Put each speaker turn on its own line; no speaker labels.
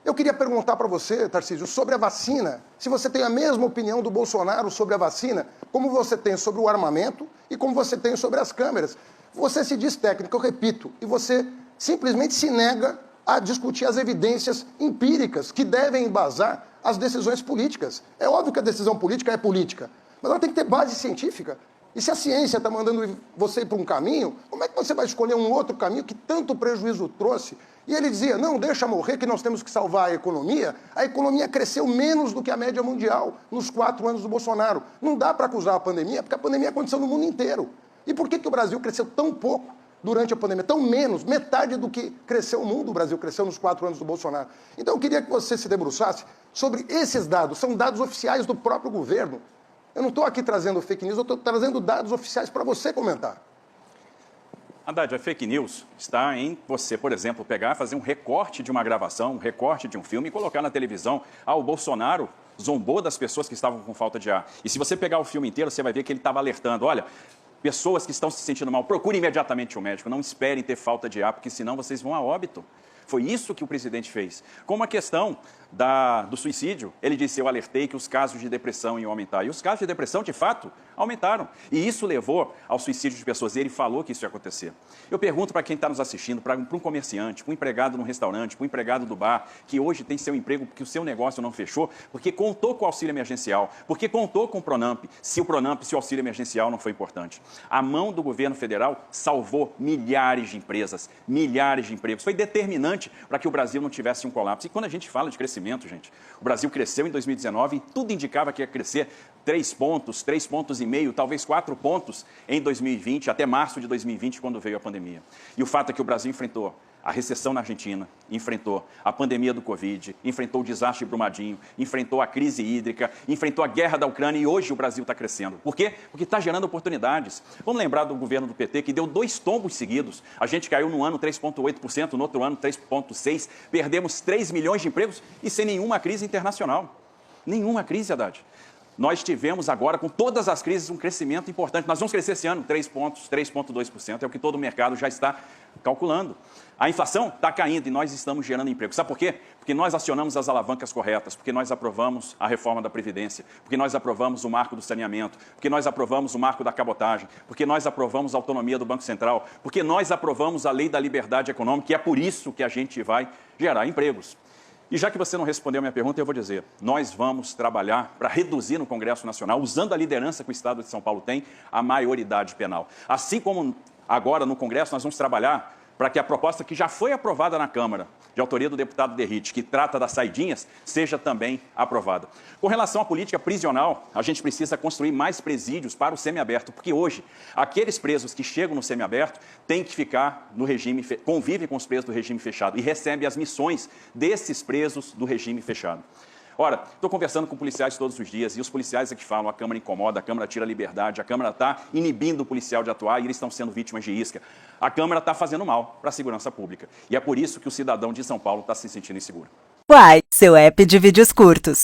Eu queria perguntar para você, Tarcísio, sobre a vacina, se você tem a mesma opinião do Bolsonaro sobre a vacina, como você tem sobre o armamento e como você tem sobre as câmeras. Você se diz técnico, eu repito, e você simplesmente se nega a discutir as evidências empíricas que devem embasar as decisões políticas. É óbvio que a decisão política é política, mas ela tem que ter base científica. E se a ciência está mandando você ir para um caminho, como é que você vai escolher um outro caminho que tanto prejuízo trouxe? E ele dizia, não, deixa morrer que nós temos que salvar a economia. A economia cresceu menos do que a média mundial nos 4 anos do Bolsonaro. Não dá para acusar a pandemia, porque a pandemia aconteceu no mundo inteiro. E por que o Brasil cresceu tão pouco durante a pandemia? Tão menos, metade do que cresceu o mundo, o Brasil cresceu nos 4 anos do Bolsonaro. Então eu queria que você se debruçasse sobre esses dados. São dados oficiais do próprio governo. Eu não estou aqui trazendo fake news, eu estou trazendo dados oficiais para você comentar.
Haddad, a fake news está em você, por exemplo, pegar, fazer um recorte de uma gravação, um recorte de um filme e colocar na televisão. Ah, o Bolsonaro zombou das pessoas que estavam com falta de ar. E se você pegar o filme inteiro, você vai ver que ele estava alertando, olha, pessoas que estão se sentindo mal, procure imediatamente um médico, não esperem ter falta de ar, porque senão vocês vão a óbito. Foi isso que o presidente fez. Como a questão do suicídio, ele disse, eu alertei que os casos de depressão iam aumentar. E os casos de depressão, de fato, aumentaram. E isso levou ao suicídio de pessoas. E ele falou que isso ia acontecer. Eu pergunto para quem está nos assistindo, para um comerciante, para um empregado no restaurante, para um empregado do bar, que hoje tem seu emprego porque o seu negócio não fechou, porque contou com o auxílio emergencial, porque contou com o Pronamp, se o auxílio emergencial não foi importante. A mão do governo federal salvou milhares de empresas, milhares de empregos. Foi determinante para que o Brasil não tivesse um colapso. E quando a gente fala de crescimento, gente, o Brasil cresceu em 2019 e tudo indicava que ia crescer 3 pontos, 3,5 pontos, talvez 4 pontos em 2020, até março de 2020, quando veio a pandemia. E o fato é que o Brasil enfrentou a recessão na Argentina, enfrentou a pandemia do Covid, enfrentou o desastre de Brumadinho, enfrentou a crise hídrica, enfrentou a guerra da Ucrânia e hoje o Brasil está crescendo. Por quê? Porque está gerando oportunidades. Vamos lembrar do governo do PT que deu 2 tombos seguidos. A gente caiu no ano 3,8%, no outro ano 3,6%, perdemos 3 milhões de empregos e sem nenhuma crise internacional. Nenhuma crise, Haddad. Nós tivemos agora, com todas as crises, um crescimento importante. Nós vamos crescer esse ano 3 pontos, 3,2%, é o que todo o mercado já está calculando. A inflação está caindo e nós estamos gerando emprego. Sabe por quê? Porque nós acionamos as alavancas corretas, porque nós aprovamos a reforma da Previdência, porque nós aprovamos o marco do saneamento, porque nós aprovamos o marco da cabotagem, porque nós aprovamos a autonomia do Banco Central, porque nós aprovamos a lei da liberdade econômica e é por isso que a gente vai gerar empregos. E já que você não respondeu a minha pergunta, eu vou dizer, nós vamos trabalhar para reduzir no Congresso Nacional, usando a liderança que o Estado de São Paulo tem, a maioridade penal. Assim como agora no Congresso nós vamos trabalhar para que a proposta que já foi aprovada na Câmara, de autoria do deputado Derrite, que trata das saidinhas, seja também aprovada. Com relação à política prisional, a gente precisa construir mais presídios para o semiaberto, porque hoje, aqueles presos que chegam no semiaberto têm que ficar no regime, convivem com os presos do regime fechado e recebem as missões desses presos do regime fechado. Ora, estou conversando com policiais todos os dias e os policiais é que falam, a Câmara incomoda, a Câmara tira a liberdade, a Câmara está inibindo o policial de atuar e eles estão sendo vítimas de isca. A Câmara está fazendo mal para a segurança pública. E é por isso que o cidadão de São Paulo está se sentindo inseguro.
Uai, seu app de vídeos curtos.